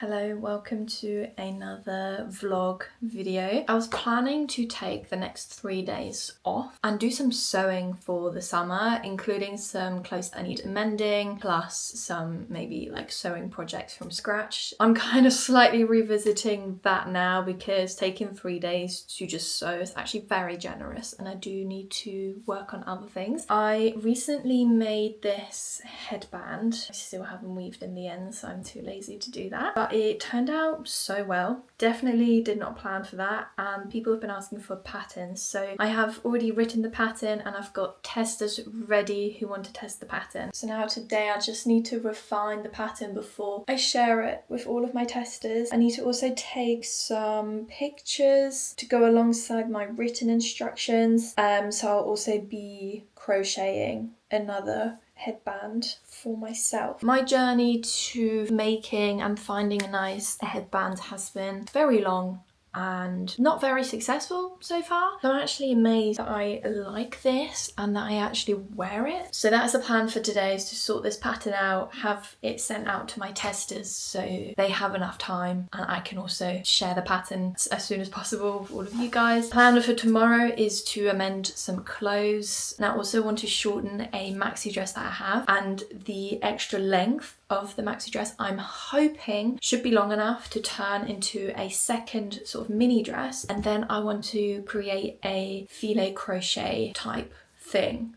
Hello, welcome to another vlog video. I was planning to take the next 3 days off and do some sewing for the summer, including some clothes that need amending, plus some maybe like sewing projects from scratch. I'm kind of slightly revisiting that now because taking 3 days to just sew is actually very generous and I do need to work on other things. I recently made this headband. I still haven't weaved in the end, so I'm too lazy to do that. But it turned out so well. Definitely did not plan for that, and people have been asking for patterns, so I have already written the pattern and I've got testers ready who want to test the pattern. So now today I just need to refine the pattern before I share it with all of my testers. I need to also take some pictures to go alongside my written instructions, so I'll also be crocheting another headband for myself. My journey to making and finding a nice headband has been very long and not very successful so far. I'm actually amazed that I like this and that I actually wear it. So that's the plan for today, is to sort this pattern out, have it sent out to my testers so they have enough time, and I can also share the pattern as soon as possible with all of you guys. Plan for tomorrow is to amend some clothes, and I also want to shorten a maxi dress that I have, and the extra length of the maxi dress I'm hoping should be long enough to turn into a second sort of mini dress, and then I want to create a filet crochet type thing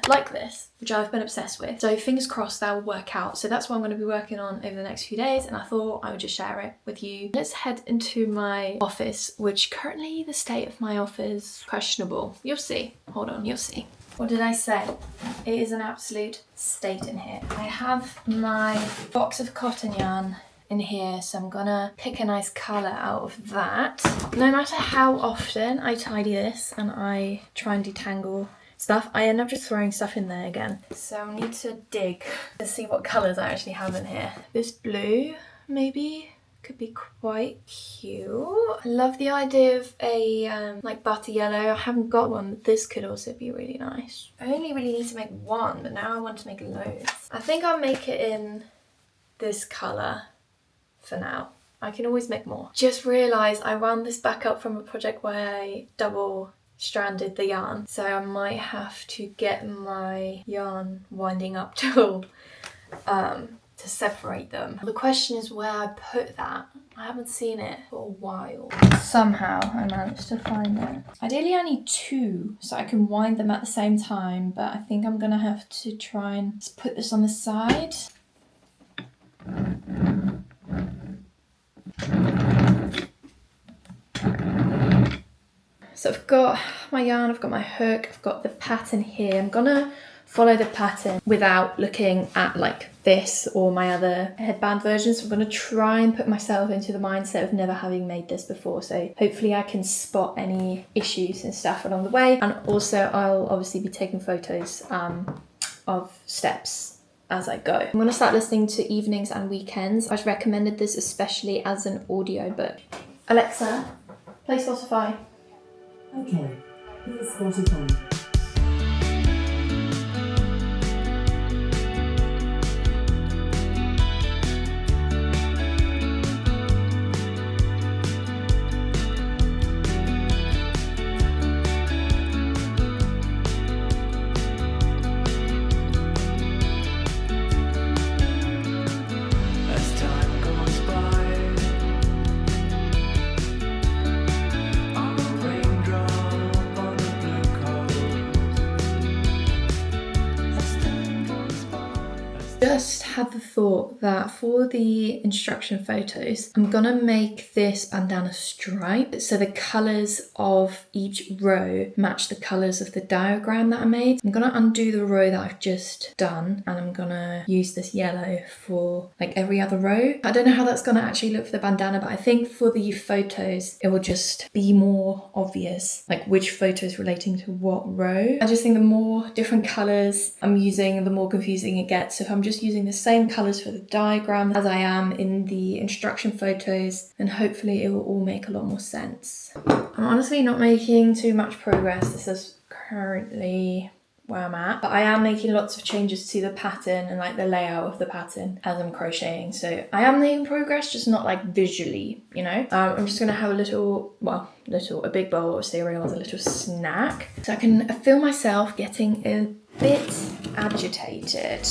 like this, which I've been obsessed with. So fingers crossed that will work out. So that's what I'm going to be working on over the next few days, and I thought I would just share it with you. Let's head into my office, which currently the state of my office questionable. You'll see. Hold on, you'll see. What did I say? It is an absolute state in here. I have my box of cotton yarn in here, so I'm gonna pick a nice colour out of that. No matter how often I tidy this and I try and detangle stuff, I end up just throwing stuff in there again. So I need to dig to see what colours I actually have in here. This blue, maybe? Could be quite cute. I love the idea of a like butter yellow. I haven't got one, but this could also be really nice. I only really need to make one, but now I want to make loads. I think I'll make it in this colour for now. I can always make more. Just realised I wound this back up from a project where I double stranded the yarn, so I might have to get my yarn winding up tool to separate them. The question is where I put that. I haven't seen it for a while. Somehow I managed to find it. Ideally I need two so I can wind them at the same time, but I think I'm gonna have to try and just put this on the side. So I've got my yarn, I've got my hook, I've got the pattern here. I'm gonna follow the pattern without looking at like this or my other headband versions. So I'm going to try and put myself into the mindset of never having made this before, so hopefully I can spot any issues and stuff along the way. And also I'll obviously be taking photos of steps as I go. I'm going to start listening to evenings and weekends. I've recommended this especially as an audio book. Alexa, play Spotify. Okay, here's Spotify. Just had the thought that for the instruction photos, I'm gonna make this bandana stripe so the colours of each row match the colours of the diagram that I made. I'm gonna undo the row that I've just done and I'm gonna use this yellow for like every other row. I don't know how that's gonna actually look for the bandana, but I think for the photos it will just be more obvious like which photo is relating to what row. I just think the more different colours I'm using, the more confusing it gets. So if I'm just using the same colours for the diagram as I am in the instruction photos, then hopefully it will all make a lot more sense. I'm honestly not making too much progress. This is currently where I'm at. But I am making lots of changes to the pattern and like the layout of the pattern as I'm crocheting. So I am making progress, just not like visually, you know. I'm just gonna have a big bowl of cereal as a little snack. So I can feel myself getting a bit agitated.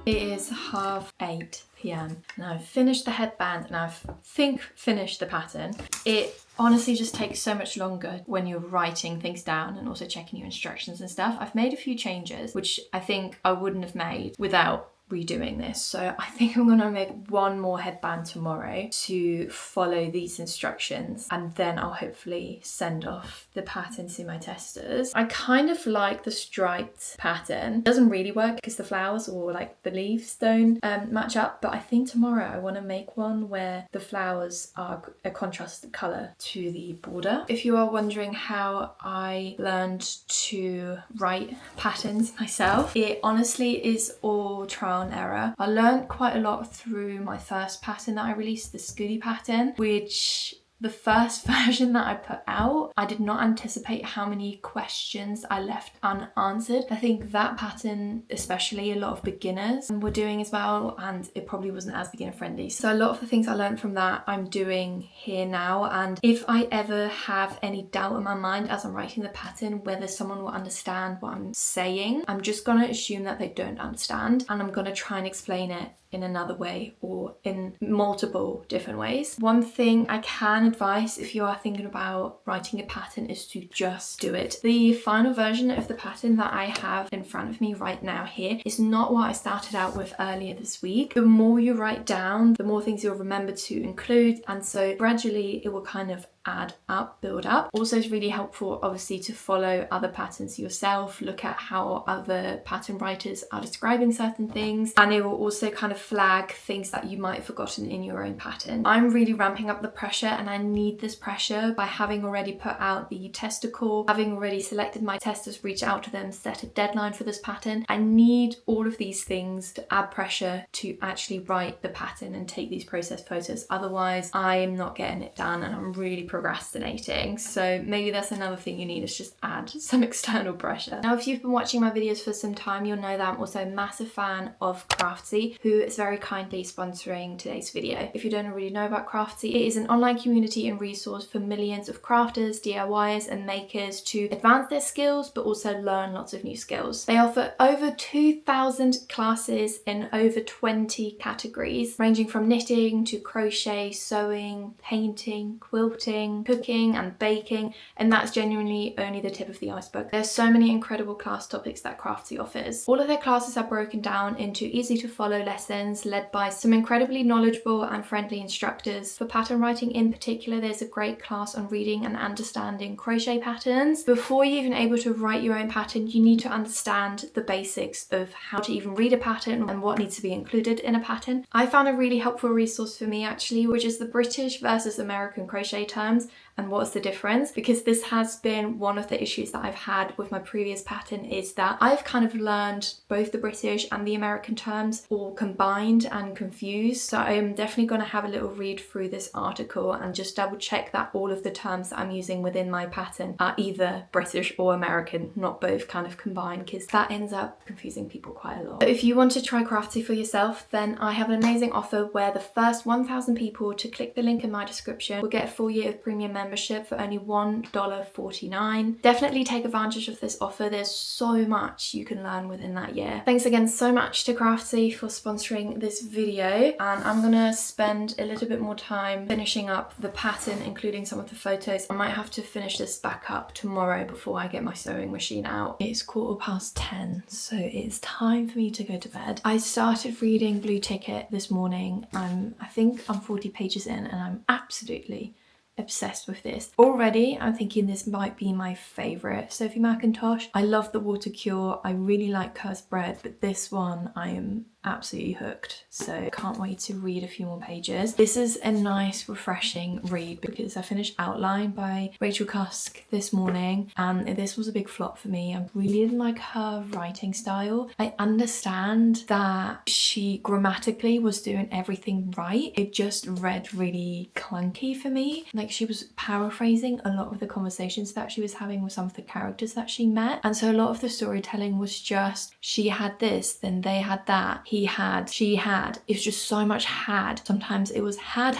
It is 8:30 p.m. and I've finished the headband and I've finished the pattern. It honestly just takes so much longer when you're writing things down and also checking your instructions and stuff. I've made a few changes which I think I wouldn't have made without redoing this. So I think I'm gonna make one more headband tomorrow to follow these instructions, and then I'll hopefully send off the pattern to my testers. I kind of like the striped pattern. It doesn't really work because the flowers or like the leaves don't match up, but I think tomorrow I want to make one where the flowers are a contrast color to the border. If you are wondering how I learned to write patterns myself, it honestly is all trial and error. I learned quite a lot through my first pattern that I released, the Scooty pattern, which the first version that I put out, I did not anticipate how many questions I left unanswered. I think that pattern, especially a lot of beginners were doing as well, and it probably wasn't as beginner friendly. So a lot of the things I learned from that I'm doing here now, and if I ever have any doubt in my mind as I'm writing the pattern whether someone will understand what I'm saying, I'm just gonna assume that they don't understand, and I'm gonna try and explain it in another way or in multiple different ways. One thing I can advise if you are thinking about writing a pattern is to just do it. The final version of the pattern that I have in front of me right now here is not what I started out with earlier this week. The more you write down, the more things you'll remember to include, and so gradually it will kind of add up, build up. Also, it's really helpful obviously to follow other patterns yourself, look at how other pattern writers are describing certain things, and it will also kind of flag things that you might have forgotten in your own pattern. I'm really ramping up the pressure, and I need this pressure by having already put out the testicle, having already selected my testers, reach out to them, set a deadline for this pattern. I need all of these things to add pressure to actually write the pattern and take these process photos. Otherwise, I'm not getting it done and I'm really procrastinating. So maybe that's another thing you need, is just add some external pressure. Now, if you've been watching my videos for some time, you'll know that I'm also a massive fan of Craftsy, who is very kindly sponsoring today's video. If you don't already know about Craftsy, it is an online community and resource for millions of crafters, DIYers and makers to advance their skills but also learn lots of new skills. They offer over 2,000 classes in over 20 categories, ranging from knitting to crochet, sewing, painting, quilting, cooking and baking, and that's genuinely only the tip of the iceberg. There's so many incredible class topics that Craftsy offers. All of their classes are broken down into easy to follow lessons led by some incredibly knowledgeable and friendly instructors. For pattern writing in particular, there's a great class on reading and understanding crochet patterns. Before you're even able to write your own pattern, you need to understand the basics of how to even read a pattern and what needs to be included in a pattern. I found a really helpful resource for me actually, which is the British versus American crochet terms and what's the difference, because this has been one of the issues that I've had with my previous pattern, is that I've kind of learned both the British and the American terms all combined and confused. So I'm definitely going to have a little read through this article and just double check that all of the terms that I'm using within my pattern are either British or American, not both kind of combined, because that ends up confusing people quite a lot. But if you want to try Craftsy for yourself, then I have an amazing offer where the first 1,000 people to click the link in my description will get a full year of premium membership membership for only $1.49. Definitely take advantage of this offer. There's so much you can learn within that year. Thanks again so much to Craftsy for sponsoring this video, and I'm gonna spend a little bit more time finishing up the pattern, including some of the photos. I might have to finish this back up tomorrow before I get my sewing machine out. It's 10:15, so it's time for me to go to bed. I started reading Blue Ticket this morning. I think I'm 40 pages in and I'm absolutely obsessed with this. Already, I'm thinking this might be my favourite Sophie Mackintosh. I love the Water Cure. I really like Cursed Bread, but this one I am absolutely hooked. So can't wait to read a few more pages. This is a nice, refreshing read because I finished Outline by Rachel Cusk this morning, and this was a big flop for me. I really didn't like her writing style. I understand that she grammatically was doing everything right. It just read really clunky for me. Like, she was paraphrasing a lot of the conversations that she was having with some of the characters that she met. And so a lot of the storytelling was just, she had this, then they had that, he had, she had. It was just so much had. Sometimes it was had,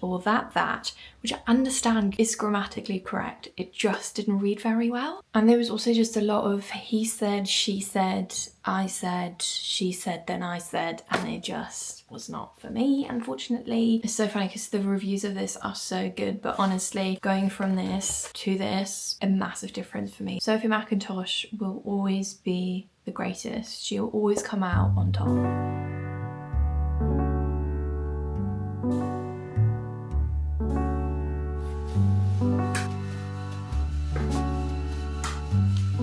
or that, which I understand is grammatically correct. It just didn't read very well. And there was also just a lot of he said, she said, I said, she said, then I said, and it just was not for me, unfortunately. It's so funny because the reviews of this are so good, but honestly, going from this to this, a massive difference for me. Sophie Mackintosh will always be the greatest. She'll always come out on top.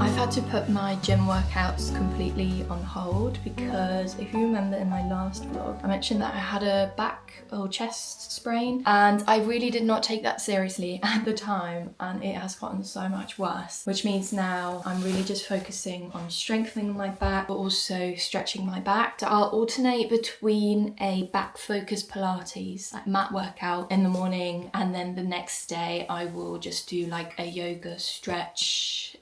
I've had to put my gym workouts completely on hold because if you remember in my last vlog, I mentioned that I had a back or chest sprain, and I really did not take that seriously at the time, and it has gotten so much worse, which means now I'm really just focusing on strengthening my back but also stretching my back. So I'll alternate between a back focused Pilates, like mat workout in the morning, and then the next day I will just do like a yoga stretch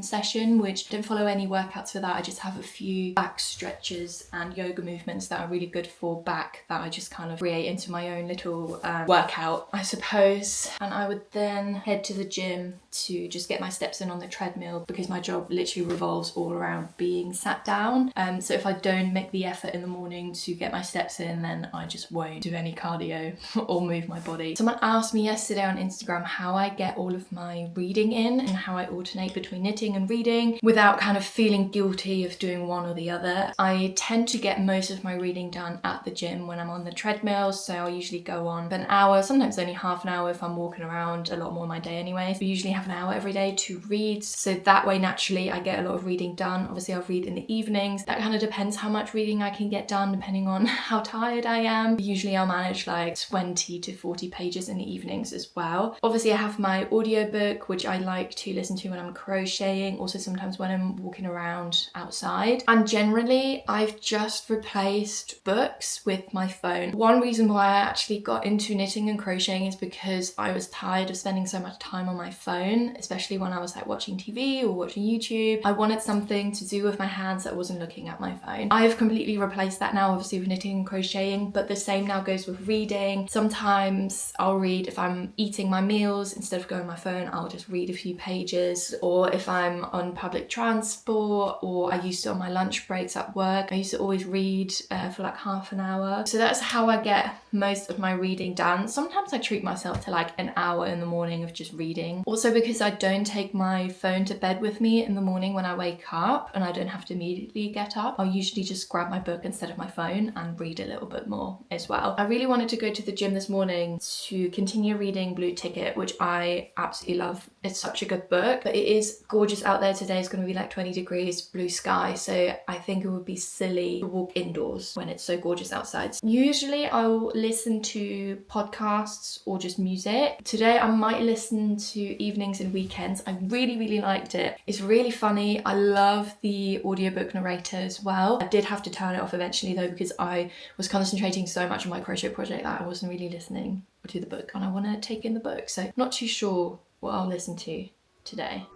session, which don't follow any workouts for that. I just have a few back stretches and yoga movements that are really good for back that I just kind of create into my own little workout, I suppose. And I would then head to the gym to just get my steps in on the treadmill because my job literally revolves all around being sat down. So if I don't make the effort in the morning to get my steps in, then I just won't do any cardio or move my body. Someone asked me yesterday on Instagram how I get all of my reading in and how I alternate between knitting and reading without kind of feeling guilty of doing one or the other. I tend to get most of my reading done at the gym when I'm on the treadmill, so I'll usually go on for an hour, sometimes only half an hour if I'm walking around a lot more in my day anyways. We usually have an hour every day to read, so that way naturally I get a lot of reading done. Obviously I'll read in the evenings. That kind of depends how much reading I can get done depending on how tired I am. Usually I'll manage like 20 to 40 pages in the evenings as well. Obviously I have my audiobook, which I like to listen to when I'm crocheting, also sometimes when I'm walking around outside. And generally I've just replaced books with my phone. One reason why I actually got into knitting and crocheting is because I was tired of spending so much time on my phone, especially when I was like watching TV or watching YouTube. I wanted something to do with my hands that wasn't looking at my phone. I have completely replaced that now, obviously, with knitting and crocheting, but the same now goes with reading. Sometimes I'll read if I'm eating my meals. Instead of going on my phone, I'll just read a few pages. Or if I'm on public transport, or I used to on my lunch breaks at work, I used to always read for like half an hour. So that's how I get most of my reading done. Sometimes I treat myself to like an hour in the morning of just reading. Also because I don't take my phone to bed with me in the morning when I wake up and I don't have to immediately get up, I'll usually just grab my book instead of my phone and read a little bit more as well. I really wanted to go to the gym this morning to continue reading Blue Ticket, which I absolutely love. It's such a good book, but it is gorgeous out there today. It's going to be like 20 degrees, blue sky, so I think it would be silly to walk indoors when it's so gorgeous outside. Usually I'll listen to podcasts or just music. Today I might listen to Evenings and Weekends. I really liked it. It's really funny. I love the audiobook narrator as well. I did have to turn it off eventually though because I was concentrating so much on my crochet project that I wasn't really listening to the book and I want to take in the book, so not too sure what I'll listen to today.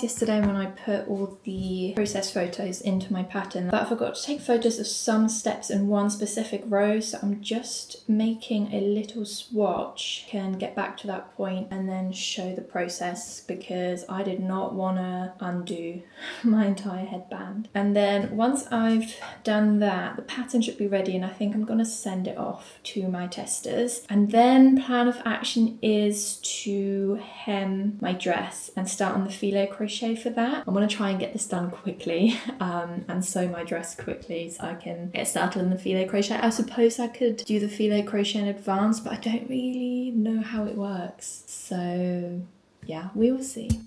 yesterday when I put all the process photos into my pattern that I forgot to take photos of some steps in one specific row, so I'm just making a little swatch. Can get back to that point and then show the process because I did not want to undo my entire headband. And then once I've done that, the pattern should be ready, and I think I'm going to send it off to my testers. And then plan of action is to hem my dress and start on the filet crochet for that. I'm going to try and get this done quickly and sew my dress quickly so I can get started on the filet crochet. I suppose I could do the filet crochet in advance, but I don't really know how it works. So yeah, we will see.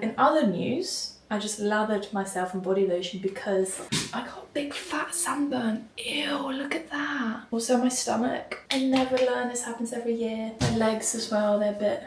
In other news, I just lathered myself in body lotion because I got big fat sunburn. Ew, look at that. Also my stomach. I never learn, this happens every year. My legs as well, they're a bit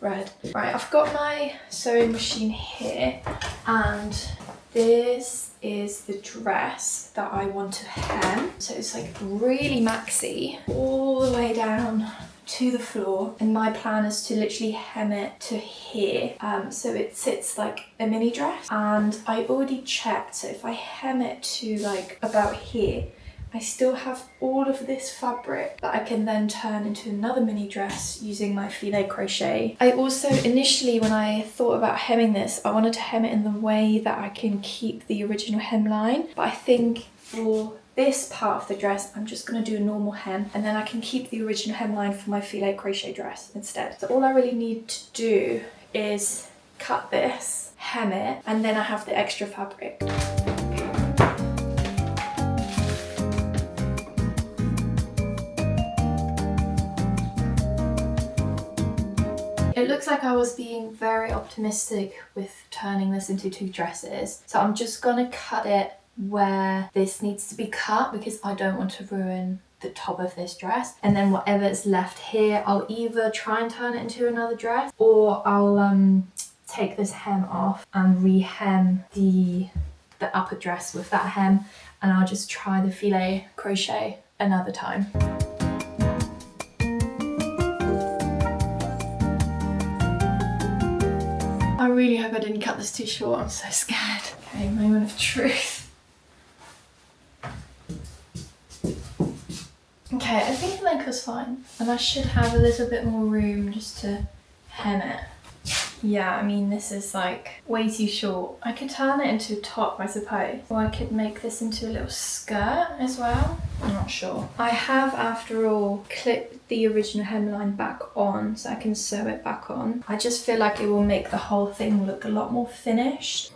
red. Right, I've got my sewing machine here and this is the dress that I want to hem. So it's like really maxi all the way down to the floor, and my plan is to literally hem it to here, so it sits like a mini dress. And I already checked, so if I hem it to like about here, I still have all of this fabric that I can then turn into another mini dress using my filet crochet. I also initially, when I thought about hemming this, I wanted to hem it in the way that I can keep the original hemline, but I think for this part of the dress, I'm just going to do a normal hem, and then I can keep the original hemline for my filet crochet dress instead. So all I really need to do is cut this, hem it, and then I have the extra fabric. It looks like I was being very optimistic with turning this into two dresses. So I'm just going to cut it where this needs to be cut because I don't want to ruin the top of this dress. And then whatever is left here, I'll either try and turn it into another dress, or I'll take this hem off and re-hem the upper dress with that hem, and I'll just try the filet crochet another time. I really hope I didn't cut this too short, I'm so scared. Okay, moment of truth. Okay, I think the length was fine, and I should have a little bit more room just to hem it. Yeah, I mean, this is like way too short. I could turn it into a top, I suppose, or I could make this into a little skirt as well. I'm not sure. I have, after all, clipped the original hemline back on so I can sew it back on. I just feel like it will make the whole thing look a lot more finished.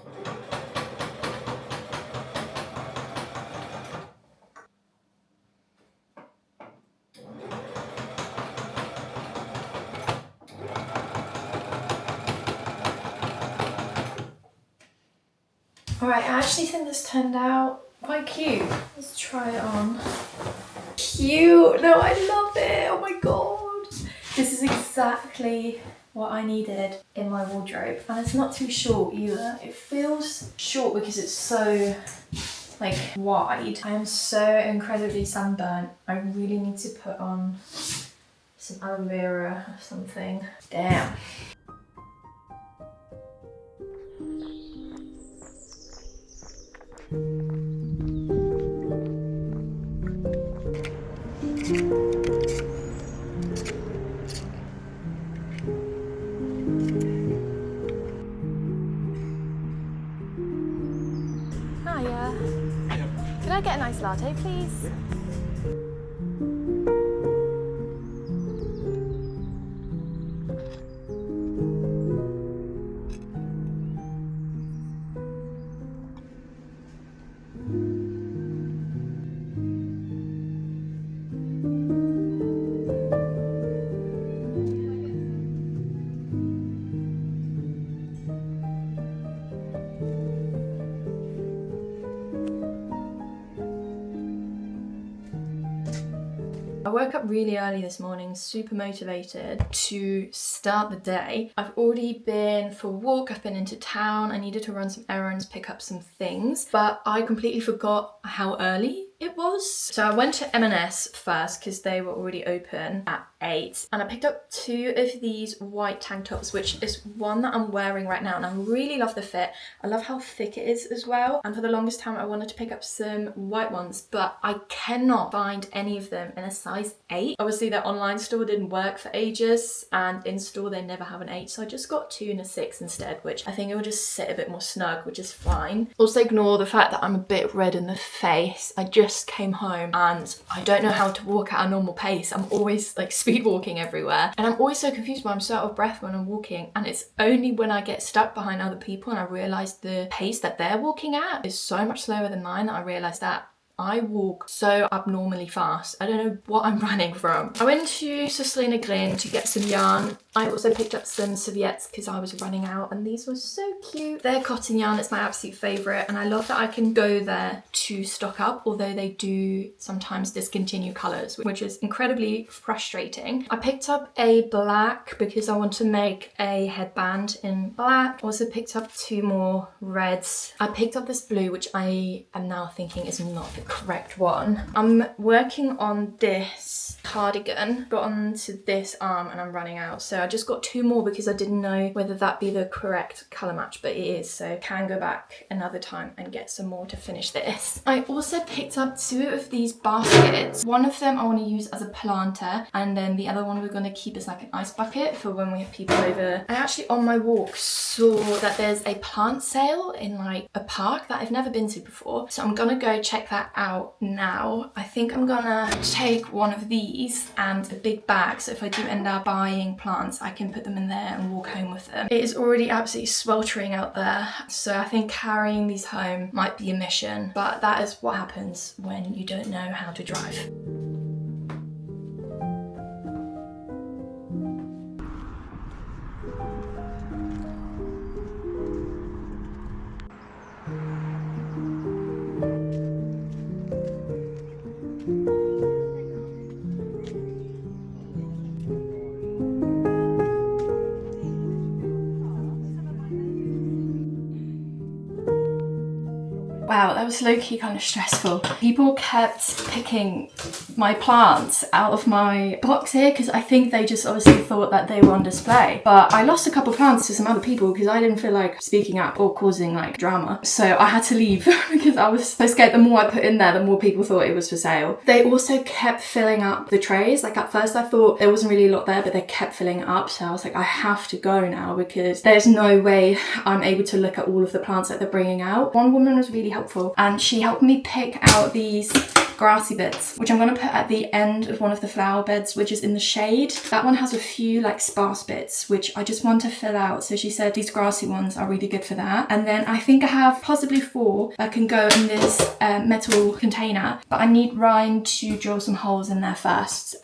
Alright, I actually think this turned out quite cute. Let's try it on. Cute! No, I love it! Oh my god! This is exactly what I needed in my wardrobe. And it's not too short either. It feels short because it's so like wide. I am so incredibly sunburnt. I really need to put on some aloe vera or something. Damn. Hiya. Can I get a nice latte, please? I woke up really early this morning, super motivated to start the day. I've already been for a walk, I've been into town, I needed to run some errands, pick up some things, but I completely forgot how early it was. So I went to M&S first because they were already open at 8, and I picked up 2 of these white tank tops, which is one that I'm wearing right now, and I really love the fit. I love how thick it is as well, and for the longest time I wanted to pick up some white ones, but I cannot find any of them in a size 8. Obviously their online store didn't work for ages, and in store they never have an 8, so I just got 2 in a 6 instead, which I think it will just sit a bit more snug, which is fine. Also ignore the fact that I'm a bit red in the face. I just came home and I don't know how to walk at a normal pace. I'm always like speed walking everywhere, and I'm always so confused when I'm so out of breath when I'm walking, and it's only when I get stuck behind other people and I realise the pace that they're walking at is so much slower than mine that I realise that I walk so abnormally fast. I don't know what I'm running from. I went to Susselina Glen to get some yarn. I also picked up some serviettes because I was running out, and these were so cute. They're cotton yarn, it's my absolute favourite, and I love that I can go there to stock up, although they do sometimes discontinue colours, which is incredibly frustrating. I picked up a black because I want to make a headband in black. Also picked up 2 more reds. I picked up this blue, which I am now thinking is not the correct one. I'm working on this cardigan, got onto this arm and I'm running out, so I just got 2 more because I didn't know whether that'd be the correct colour match, but it is, so can go back another time and get some more to finish this. I also picked up 2 of these baskets. One of them I want to use as a planter, and then the other one we're going to keep as like an ice bucket for when we have people over. I actually on my walk saw that there's a plant sale in like a park that I've never been to before, so I'm gonna go check that out now. I think I'm gonna take one of these and a big bag, so if I do end up buying plants I can put them in there and walk home with them. It is already absolutely sweltering out there, so I think carrying these home might be a mission, but that is what happens when you don't know how to drive. Wow, that was low-key kind of stressful. People kept picking my plants out of my box here because I think they just obviously thought that they were on display. But I lost a couple of plants to some other people because I didn't feel like speaking up or causing like drama. So I had to leave because I was so scared the more I put in there, the more people thought it was for sale. They also kept filling up the trays. Like at first I thought there wasn't really a lot there, but they kept filling it up. So I was like, I have to go now because there's no way I'm able to look at all of the plants that they're bringing out. One woman was really helpful and she helped me pick out these grassy bits, which I'm going to put at the end of one of the flower beds, which is in the shade. That one has a few like sparse bits, which I just want to fill out. So she said these grassy ones are really good for that. And then I think I have possibly 4 that can go in this metal container, but I need Ryan to drill some holes in there first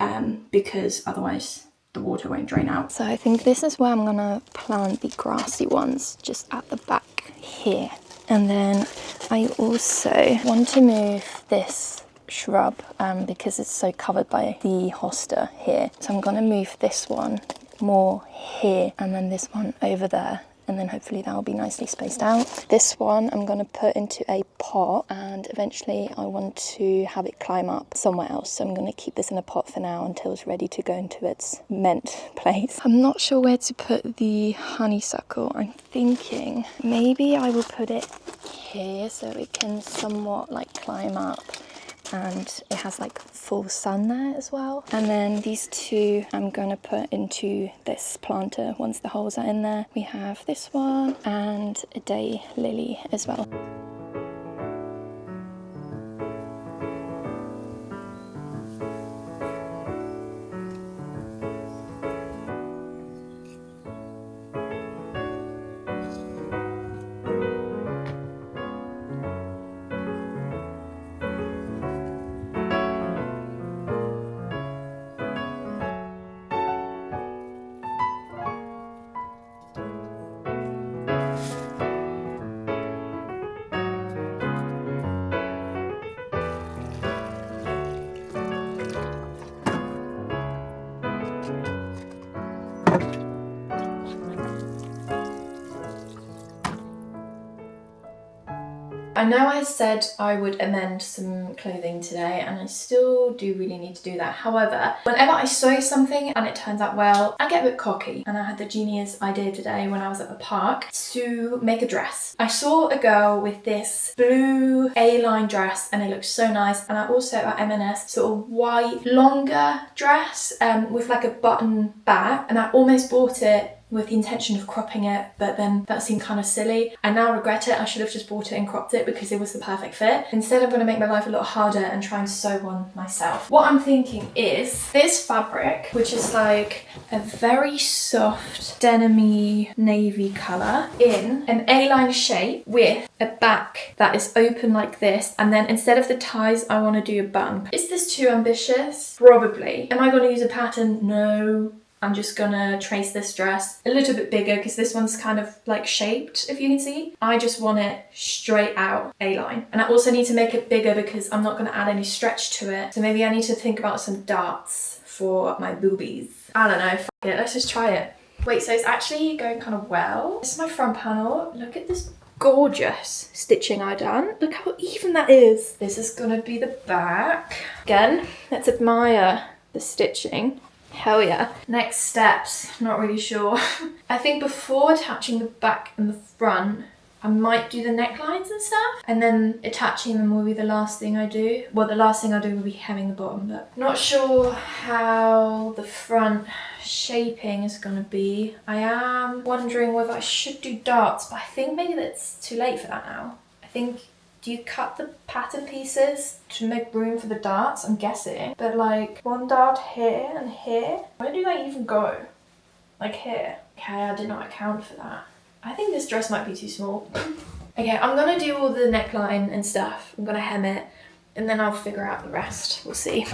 because otherwise the water won't drain out. So I think this is where I'm gonna plant the grassy ones, just at the back here. And then I also want to move this shrub because it's so covered by the hosta here. So I'm gonna move this one more here and then this one over there. And then hopefully that will be nicely spaced out. This one I'm going to put into a pot and eventually I want to have it climb up somewhere else. So I'm going to keep this in a pot for now until it's ready to go into its meant place. I'm not sure where to put the honeysuckle. I'm thinking maybe I will put it here so it can somewhat like climb up and it has like full sun there as well. And then these 2 I'm gonna put into this planter once the holes are in there. We have this one and a day lily as well. I know I said I would amend some clothing today, and I still do really need to do that. However, whenever I sew something and it turns out well, I get a bit cocky, and I had the genius idea today when I was at the park to make a dress. I saw a girl with this blue A-line dress and it looked so nice, and I also at M&S sort of white longer dress with like a button back, and I almost bought it with the intention of cropping it, but then that seemed kind of silly. I now regret it. I should have just bought it and cropped it because it was the perfect fit. Instead, I'm going to make my life a lot harder and try and sew one myself. What I'm thinking is this fabric, which is like a very soft denim-y navy colour in an A-line shape with a back that is open like this, and then instead of the ties, I want to do a button. Is this too ambitious? Probably. Am I going to use a pattern? No. I'm just gonna trace this dress a little bit bigger because this one's kind of like shaped, if you can see. I just want it straight out A-line. And I also need to make it bigger because I'm not gonna add any stretch to it. So maybe I need to think about some darts for my boobies. I don't know, f it, let's just try it. Wait, so it's actually going kind of well. This is my front panel. Look at this gorgeous stitching I done. Look how even that is. This is gonna be the back. Again, let's admire the stitching. Hell yeah. Next steps, not really sure. I think before attaching the back and the front, I might do the necklines and stuff, and then attaching them will be the last thing I do. Well, the last thing I do will be hemming the bottom, but not sure how the front shaping is gonna be. I am wondering whether I should do darts, but I think maybe that's too late for that now. I think, do you cut the pattern pieces to make room for the darts? I'm guessing. But like one dart here and here. Where do they even go? Like here. Okay, I did not account for that. I think this dress might be too small. Okay, I'm gonna do all the neckline and stuff. I'm gonna hem it and then I'll figure out the rest. We'll see.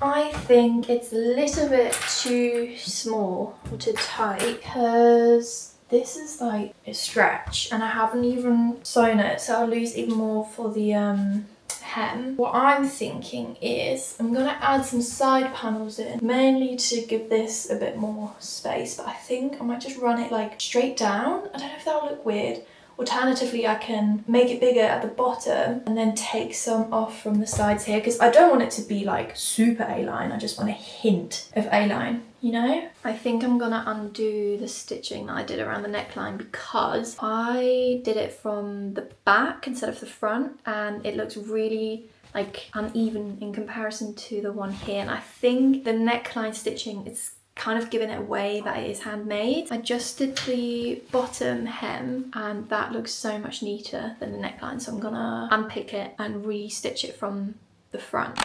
I think it's a little bit too small or too tight because this is like a stretch and I haven't even sewn it, so I'll lose even more for the hem. What I'm thinking is I'm gonna add some side panels in, mainly to give this a bit more space, but I think I might just run it like straight down. I don't know if that'll look weird. Alternatively, I can make it bigger at the bottom and then take some off from the sides here because I don't want it to be like super A-line. I just want a hint of A-line, you know? I think I'm gonna undo the stitching that I did around the neckline because I did it from the back instead of the front and it looks really like uneven in comparison to the one here. And I think the neckline stitching is kind of giving it away that it is handmade. I just did the bottom hem and that looks so much neater than the neckline, so I'm gonna unpick it and re-stitch it from the front.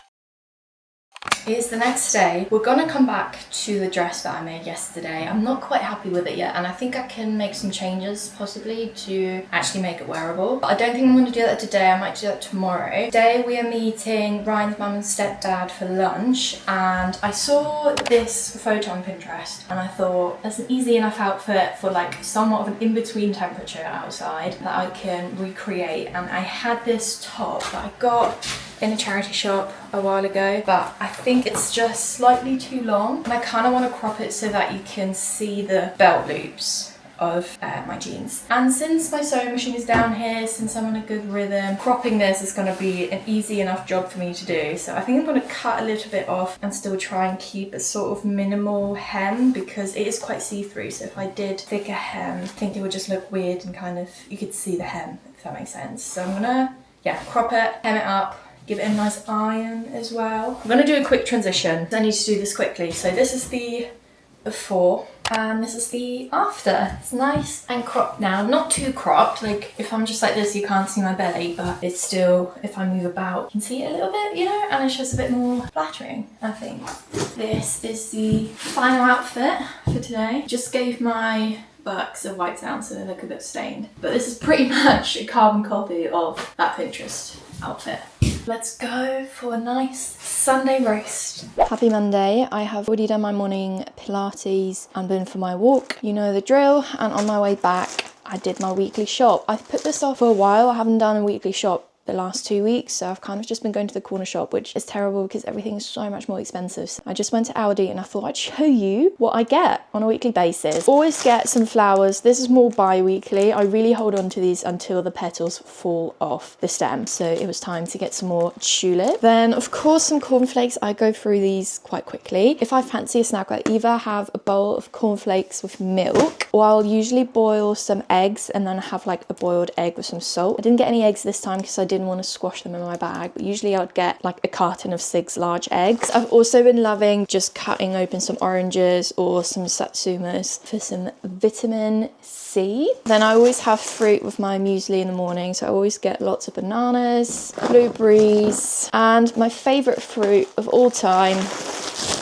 It's the next day. We're gonna come back to the dress that I made yesterday. I'm not quite happy with it yet and I think I can make some changes possibly to actually make it wearable. But I don't think I'm gonna do that today. I might do that tomorrow. Today we are meeting Ryan's mum and stepdad for lunch and I saw this photo on Pinterest and I thought that's an easy enough outfit for like somewhat of an in-between temperature outside that I can recreate. And I had this top that I got in a charity shop a while ago, but I think it's just slightly too long and I kind of want to crop it so that you can see the belt loops of my jeans. And since my sewing machine is down here, since I'm in a good rhythm, cropping this is going to be an easy enough job for me to do. So I think I'm going to cut a little bit off and still try and keep a sort of minimal hem because it is quite see-through. So if I did thicker hem, I think it would just look weird and kind of, you could see the hem, if that makes sense. So I'm gonna, crop it, hem it up, give it a nice iron as well. I'm gonna do a quick transition. I need to do this quickly. So this is the before and this is the after. It's nice and cropped now. Not too cropped, like if I'm just like this you can't see my belly, but it's still, if I move about you can see it a little bit, you know, and it's just a bit more flattering, I think. This is the final outfit for today. Just gave my bucks a white down so they look a bit stained, but this is pretty much a carbon copy of that Pinterest outfit. Let's go for a nice Sunday roast. Happy Monday. I have already done my morning Pilates and been for my walk. You know the drill. And on my way back, I did my weekly shop. I've put this off for a while. I haven't done a weekly shop the last 2 weeks, so I've kind of just been going to the corner shop, which is terrible because everything is so much more expensive. So I just went to Aldi and I thought I'd show you what I get on a weekly basis. Always get some flowers. This is more bi-weekly. I really hold on to these until the petals fall off the stem, so it was time to get some more tulip. Then of course some cornflakes. I go through these quite quickly. If I fancy a snack, I either have a bowl of cornflakes with milk, or I'll usually boil some eggs and then have like a boiled egg with some salt. I didn't get any eggs this time because I didn't want to squash them in my bag, but usually I'd get like a carton of 6 large eggs. I've also been loving just cutting open some oranges or some satsumas for some vitamin C. Then I always have fruit with my muesli in the morning, so I always get lots of bananas, blueberries, and my favorite fruit of all time,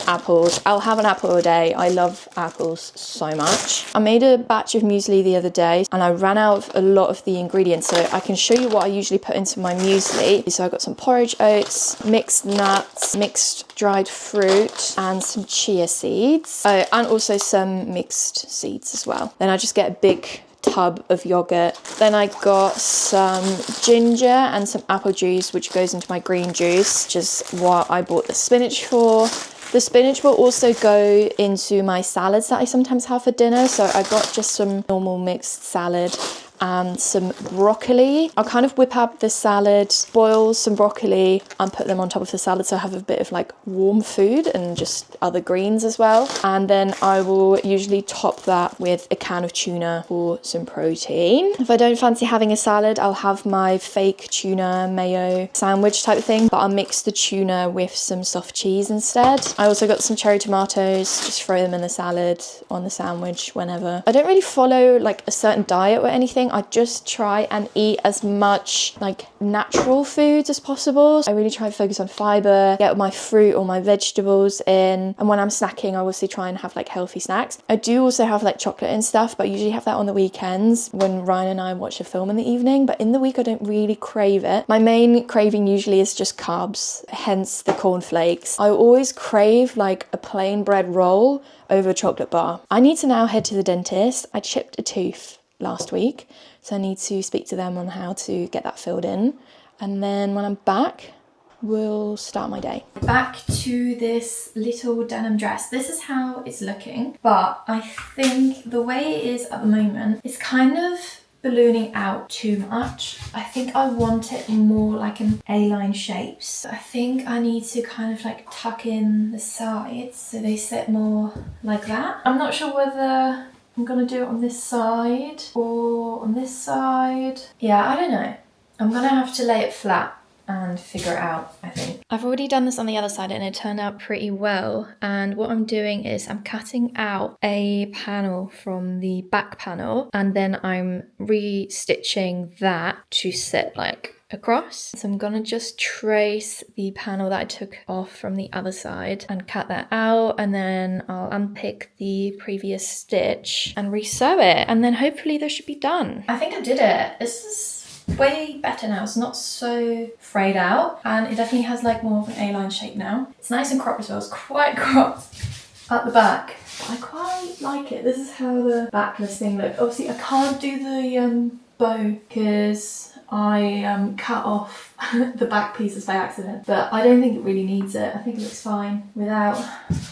apples. I'll have an apple a day. I love apples so much. I made a batch of muesli the other day and I ran out of a lot of the ingredients, so I can show you what I usually put into my muesli. So I got some porridge oats, mixed nuts, mixed dried fruit, and some chia seeds. Oh, and also some mixed seeds as well. Then I just get a big tub of yogurt. Then I got some ginger and some apple juice, which goes into my green juice, which is what I bought the spinach for. The spinach will also go into my salads that I sometimes have for dinner. So I got just some normal mixed salad and some broccoli. I'll kind of whip up the salad, boil some broccoli and put them on top of the salad so I have a bit of like warm food and just other greens as well. And then I will usually top that with a can of tuna for some protein. If I don't fancy having a salad, I'll have my fake tuna mayo sandwich type of thing, but I'll mix the tuna with some soft cheese instead. I also got some cherry tomatoes, just throw them in the salad, on the sandwich, whenever. I don't really follow like a certain diet or anything. I just try and eat as much like natural foods as possible. I really try to focus on fiber, get my fruit or my vegetables in, and when I'm snacking I obviously try and have like healthy snacks. I do also have like chocolate and stuff, but I usually have that on the weekends when Ryan and I watch a film in the evening, but in the week I don't really crave it. My main craving usually is just carbs, hence the cornflakes. I always crave like a plain bread roll over a chocolate bar. I need to now head to the dentist. I chipped a tooth last week, so I need to speak to them on how to get that filled in, and then when I'm back we'll start my day. Back to this little denim dress. This is how it's looking, but I think the way it is at the moment it's kind of ballooning out too much. I think I want it more like an A-line shape. So I think I need to kind of like tuck in the sides so they sit more like that. I'm not sure whether I'm gonna do it on this side or on this side. Yeah, I don't know. I'm gonna have to lay it flat and figure it out, I think. I've already done this on the other side and it turned out pretty well. And what I'm doing is I'm cutting out a panel from the back panel and then I'm restitching that to sit like across. So I'm gonna just trace the panel that I took off from the other side and cut that out, and then I'll unpick the previous stitch and resew it, and then hopefully this should be done. I think I did it. This is way better now. It's not so frayed out and it definitely has like more of an A-line shape now. It's nice and cropped as well. It's quite cropped at the back. I quite like it. This is how the backless thing looks. Obviously I can't do the bow because I cut off the back pieces by accident, but I don't think it really needs it. I think it looks fine without.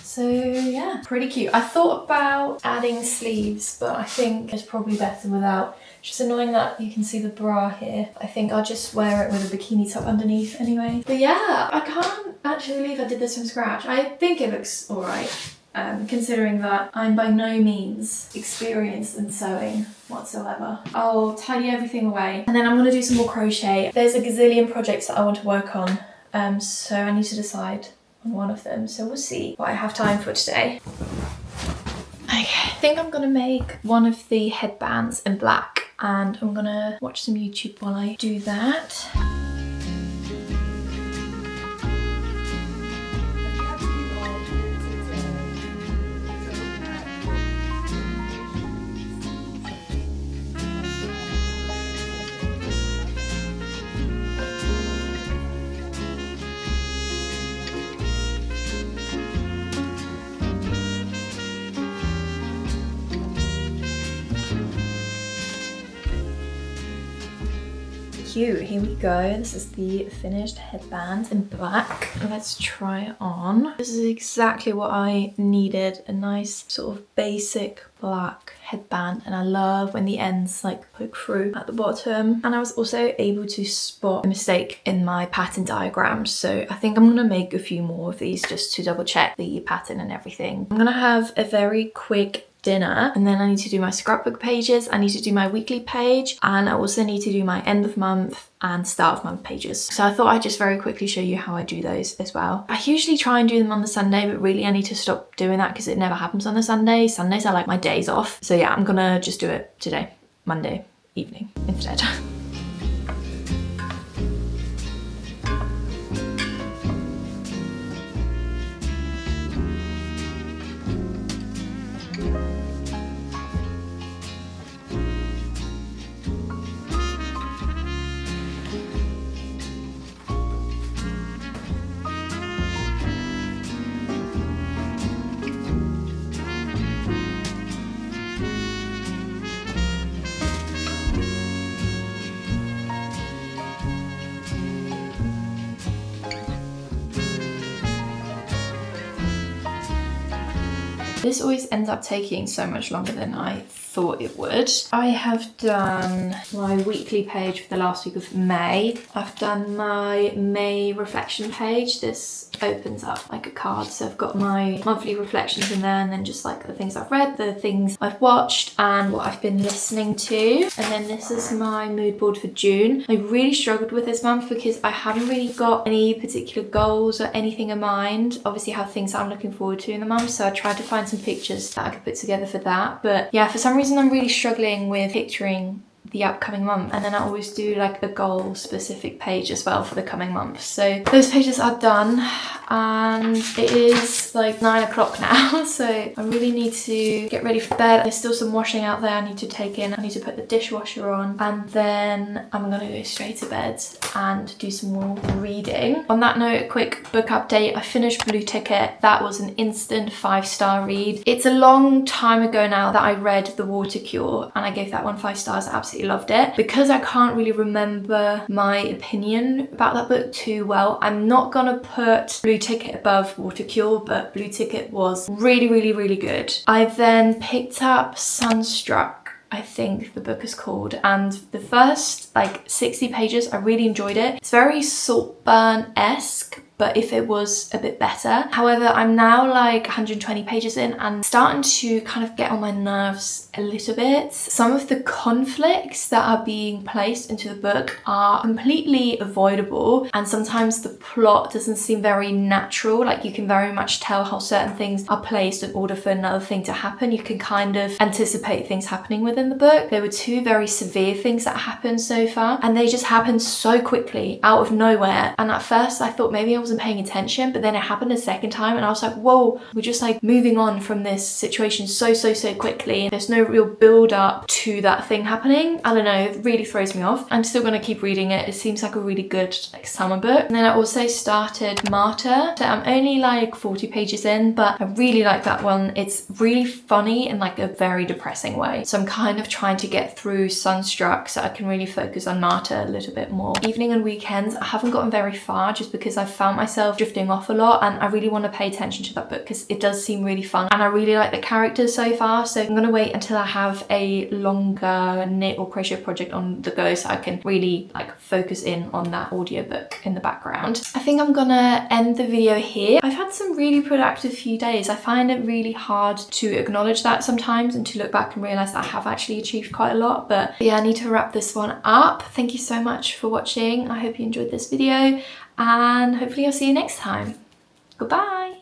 So yeah, pretty cute. I thought about adding sleeves, but I think it's probably better without. It's just annoying that you can see the bra here. I think I'll just wear it with a bikini top underneath anyway. But yeah, I can't actually believe I did this from scratch. I think it looks alright. Considering that I'm by no means experienced in sewing whatsoever. I'll tidy everything away and then I'm going to do some more crochet. There's a gazillion projects that I want to work on, so I need to decide on one of them. So we'll see what I have time for today. Okay, I think I'm going to make one of the headbands in black and I'm going to watch some YouTube while I do that. cute. Here we go. This is the finished headband in black. Let's try it on. This is exactly what I needed. A nice sort of basic black headband, and I love when the ends like poke through at the bottom. And I was also able to spot a mistake in my pattern diagram, so I think I'm gonna make a few more of these just to double check the pattern and everything. I'm gonna have a very quick dinner, and then I need to do my scrapbook pages, I need to do my weekly page, and I also need to do my end of month and start of month pages. So I thought I'd just very quickly show you how I do those as well. I usually try and do them on the Sunday, but really I need to stop doing that because it never happens on the Sunday. Sundays are like my days off. So yeah, I'm gonna just do it today, Monday evening instead. This always ends up taking so much longer than I thought it would. I have done my weekly page for the last week of May. I've done my May reflection page. This opens up like a card, so I've got my monthly reflections in there, and then just like the things I've read, the things I've watched, and what I've been listening to. And then this is my mood board for June. I really struggled with this month because I haven't really got any particular goals or anything in mind. Obviously I have things that I'm looking forward to in the month, so I tried to find some pictures that I could put together for that. But yeah, for some reason I'm really struggling with picturing the upcoming month, and then I always do like a goal specific page as well for the coming month. So those pages are done, and it is like 9 o'clock now, so I really need to get ready for bed. There's still some washing out there I need to take in. I need to put the dishwasher on, and then I'm gonna go straight to bed and do some more reading. On that note, a quick book update. I finished Blue Ticket. That was an instant 5-star read. It's a long time ago now that I read The Water Cure, and I gave that one 5 stars. I absolutely loved it. Because I can't really remember my opinion about that book too well, I'm not gonna put Blue Ticket above Water Cure, but Blue Ticket was really, really, really good. I then picked up Sunstruck, I think the book is called, and the first like 60 pages I really enjoyed it. It's very Saltburn-esque, but if it was a bit better. However, I'm now like 120 pages in and starting to kind of get on my nerves a little bit. Some of the conflicts that are being placed into the book are completely avoidable, and sometimes the plot doesn't seem very natural. Like you can very much tell how certain things are placed in order for another thing to happen. You can kind of anticipate things happening within the book. There were 2 very severe things that happened so far, and they just happened so quickly out of nowhere. And at first I thought maybe I wasn't paying attention, but then it happened a second time and I was like, whoa, we're just like moving on from this situation so quickly. There's no real build up to that thing happening. I don't know, it really throws me off. I'm still gonna keep reading it. It seems like a really good like summer book. And then I also started Martyr. So I'm only like 40 pages in, but I really like that one. It's really funny in like a very depressing way. So I'm kind of trying to get through Sunstruck so I can really focus on Martyr a little bit more. Evening and weekends, I haven't gotten very far just because I've found myself drifting off a lot, and I really want to pay attention to that book because it does seem really fun and I really like the characters so far. So I'm gonna wait until I have a longer knit or crochet project on the go so I can really like focus in on that audiobook in the background. I think I'm gonna end the video here. I've had some really productive few days. I find it really hard to acknowledge that sometimes and to look back and realize that I have actually achieved quite a lot. But yeah, I need to wrap this one up. Thank you so much for watching. I hope you enjoyed this video, and hopefully I'll see you next time. Goodbye.